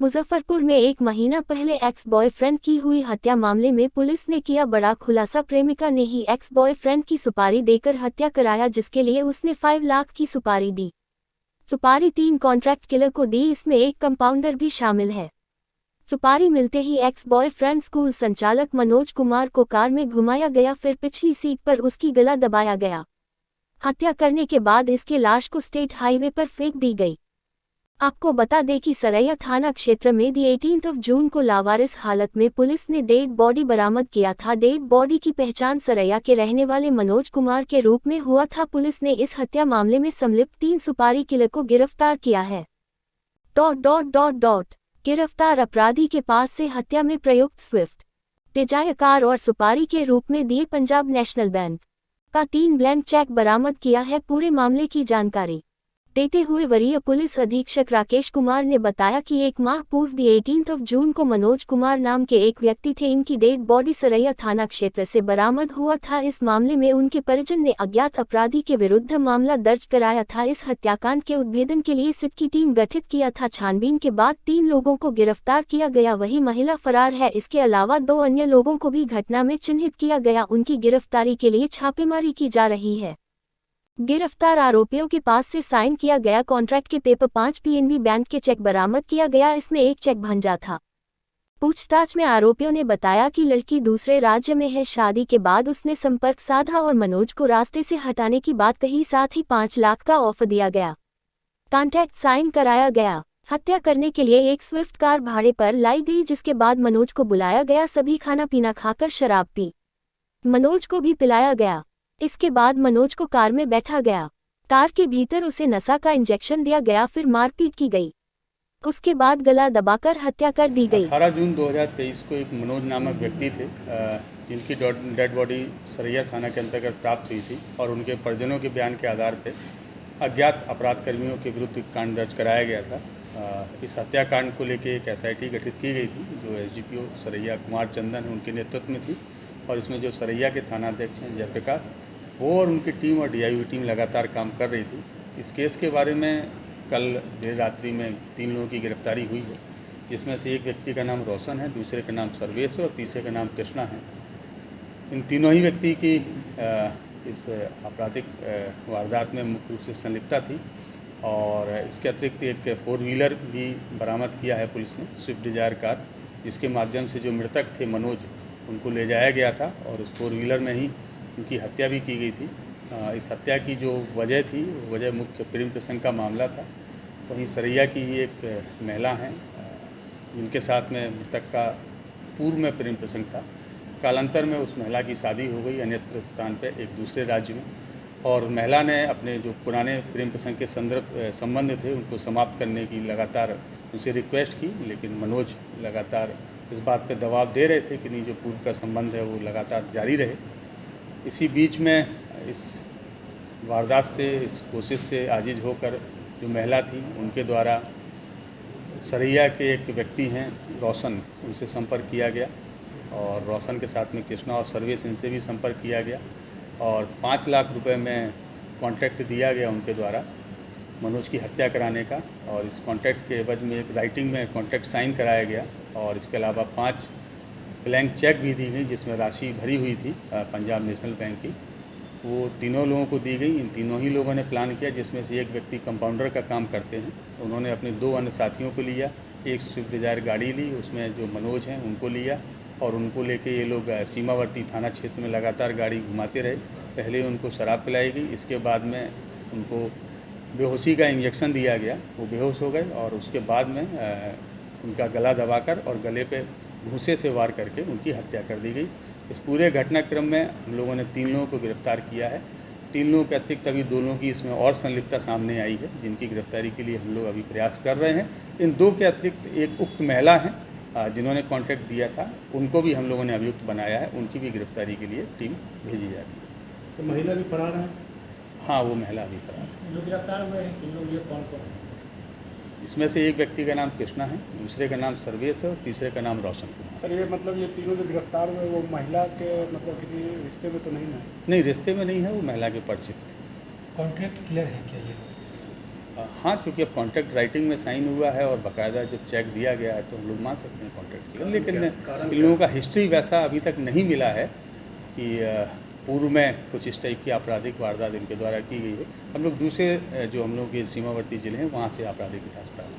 मुजफ्फरपुर में एक महीना पहले एक्स बॉयफ्रेंड की हुई हत्या मामले में पुलिस ने किया बड़ा खुलासा। प्रेमिका ने ही एक्स बॉयफ्रेंड की सुपारी देकर हत्या कराया, जिसके लिए उसने 5 लाख की सुपारी दी। सुपारी 3 कॉन्ट्रैक्ट किलर को दी, इसमें एक कंपाउंडर भी शामिल है। सुपारी मिलते ही एक्स बॉयफ्रेंड स्कूल संचालक मनोज कुमार को कार में घुमाया गया, फिर पिछली सीट पर उसकी गला दबाया गया। हत्या करने के बाद इसके लाश को स्टेट हाईवे पर फेंक दी गई। आपको बता दें कि सरैया थाना क्षेत्र में 18 जून को लावारिस हालत में पुलिस ने डेड बॉडी बरामद किया था। डेड बॉडी की पहचान सरैया के रहने वाले मनोज कुमार के रूप में हुआ था। पुलिस ने इस हत्या मामले में संलिप्त 3 सुपारी किलर को गिरफ्तार किया है। गिरफ्तार अपराधी के पास से हत्या में प्रयुक्त स्विफ्ट डिजायर कार और सुपारी के रूप में दिए पंजाब नेशनल बैंक का 3 ब्लैंक चेक बरामद किया है। पूरे मामले की जानकारी देते हुए वरीय पुलिस अधीक्षक राकेश कुमार ने बताया कि 1 माह पूर्व 18 जून को मनोज कुमार नाम के एक व्यक्ति थे, इनकी डेड बॉडी सरैया थाना क्षेत्र से बरामद हुआ था। इस मामले में उनके परिजन ने अज्ञात अपराधी के विरुद्ध मामला दर्ज कराया था। इस हत्याकांड के उद्भेदन के लिए सिट की टीम गठित किया था। छानबीन के बाद 3 लोगों को गिरफ्तार किया गया, वही महिला फरार है। इसके अलावा 2 अन्य लोगों को भी घटना में चिन्हित किया गया, उनकी गिरफ्तारी के लिए छापेमारी की जा रही है। गिरफ्तार आरोपियों के पास से साइन किया गया कॉन्ट्रैक्ट के पेपर 5 पीएनबी बैंक के चेक बरामद किया गया, इसमें एक चेक भंजा था। पूछताछ में आरोपियों ने बताया कि लड़की दूसरे राज्य में है। शादी के बाद उसने संपर्क साधा और मनोज को रास्ते से हटाने की बात कही, साथ ही 5 लाख का ऑफर दिया गया। कॉन्ट्रैक्ट साइन कराया गया। हत्या करने के लिए एक स्विफ्ट कार भाड़े पर लाई गई, जिसके बाद मनोज को बुलाया गया। सभी खाना पीना खाकर शराब पी, मनोज को भी पिलाया गया। इसके बाद मनोज को कार में बैठा गया। कार के भीतर उसे नशा का इंजेक्शन दिया गया, फिर मारपीट की गई। उसके बाद गला दबाकर हत्या कर दी गई। 18 जून 2023 को एक मनोज नामक व्यक्ति थे, जिनकी डेड बॉडी सरैया थाना के अंतर्गत प्राप्त हुई थी और उनके परिजनों के बयान के आधार पर अज्ञात अपराध कर्मियों के विरुद्ध कांड दर्ज कराया गया था। इस हत्याकांड को लेकर एक SIT गठित की गई थी, जो SDPO सरैया कुमार चंदन उनके नेतृत्व में थी, और इसमें जो सरैया के थानाध्यक्ष हैं जयप्रकाश, वो और उनकी टीम और DIU टीम लगातार काम कर रही थी। इस केस के बारे में कल देर रात्रि में 3 लोगों की गिरफ्तारी हुई है, जिसमें से एक व्यक्ति का नाम रोशन है, दूसरे का नाम सर्वेश है और तीसरे का नाम कृष्णा है। इन तीनों ही व्यक्ति की इस आपराधिक वारदात में मुख्य रूप से संलिप्तता थी। और इसके अतिरिक्त एक 4 व्हीलर भी बरामद किया है पुलिस ने, स्विफ्ट डिजायर कार, जिसके माध्यम से जो मृतक थे मनोज, उनको ले जाया गया था और उस 4 व्हीलर में ही उनकी हत्या भी की गई थी। इस हत्या की जो वजह थी, वजह मुख्य प्रेम प्रसंग का मामला था। वहीं सरैया की ही एक महिला हैं, जिनके साथ में मृतक का पूर्व में प्रेम प्रसंग था। कालांतर में उस महिला की शादी हो गई अन्यत्र स्थान पर, एक दूसरे राज्य में, और महिला ने अपने जो पुराने प्रेम प्रसंग के संबंध थे उनको समाप्त करने की लगातार उनसे रिक्वेस्ट की, लेकिन मनोज लगातार इस बात पे दबाव दे रहे थे कि नहीं, जो पूर्व का संबंध है वो लगातार जारी रहे। इसी बीच में इस वारदात से, इस कोशिश से आजिज होकर जो महिला थी, उनके द्वारा सरैया के एक व्यक्ति हैं रोशन, उनसे संपर्क किया गया और रोशन के साथ में कृष्णा और सर्वेश, इनसे भी संपर्क किया गया और 5 लाख रुपए में कॉन्ट्रैक्ट दिया गया उनके द्वारा मनोज की हत्या कराने का। और इस कॉन्ट्रैक्ट के एवज में एक राइटिंग में कॉन्ट्रैक्ट साइन कराया गया और इसके अलावा 5 ब्लैंक चेक भी दी गई, जिसमें राशि भरी हुई थी पंजाब नेशनल बैंक की, वो तीनों लोगों को दी गई। इन तीनों ही लोगों ने प्लान किया, जिसमें से एक व्यक्ति कंपाउंडर का काम करते हैं, उन्होंने अपने 2 अन्य साथियों को लिया, एक स्विफ्ट डिजायर गाड़ी ली, उसमें जो मनोज हैं उनको लिया और उनको लेके ये लोग सीमावर्ती थाना क्षेत्र में लगातार गाड़ी घुमाते रहे। पहले उनको शराब पिलाई गई, इसके बाद में उनको बेहोशी का इंजेक्शन दिया गया, वो बेहोश हो गए और उसके बाद में उनका गला दबाकर और गले पे घूंसे से वार करके उनकी हत्या कर दी गई। इस पूरे घटनाक्रम में हम लोगों ने 3 लोगों को गिरफ्तार किया है। 3 लोगों के अतिरिक्त अभी 2 लोगों की इसमें और संलिप्तता सामने आई है, जिनकी गिरफ्तारी के लिए हम लोग अभी प्रयास कर रहे हैं। इन 2 के अतिरिक्त एक उक्त महिला हैं जिन्होंने कॉन्ट्रैक्ट दिया था, उनको भी हम लोगों ने अभियुक्त बनाया है, उनकी भी गिरफ्तारी के लिए टीम भेजी जा रही है। तो महिला भी फरार है? हाँ, वो महिला भी फरार है। जो गिरफ्तार हुए हैं 3 लोग, ये कौन कौन है? इसमें से एक व्यक्ति का नाम कृष्णा है, दूसरे का नाम सर्वेश है और तीसरे का नाम रोशन है। सर, ये मतलब ये तीनों जो गिरफ्तार हुए वो महिला के मतलब किसी रिश्ते में तो नहीं है? नहीं, रिश्ते में नहीं है, वो महिला के परिचित थे। कॉन्ट्रैक्ट क्लियर है क्या ये? हाँ, चूँकि अब कॉन्ट्रैक्ट राइटिंग में साइन हुआ है और बाकायदा जब चेक दिया गया है तो हम लोग मान सकते हैं कॉन्ट्रैक्ट किया, लेकिन इन लोगों का हिस्ट्री वैसा अभी तक नहीं मिला है कि पूर्व में कुछ इस टाइप की आपराधिक वारदात इनके द्वारा की गई है। हम लोग दूसरे जो हम लोग के सीमावर्ती ज़िले हैं वहाँ से आपराधिक इतिहास प्राप्त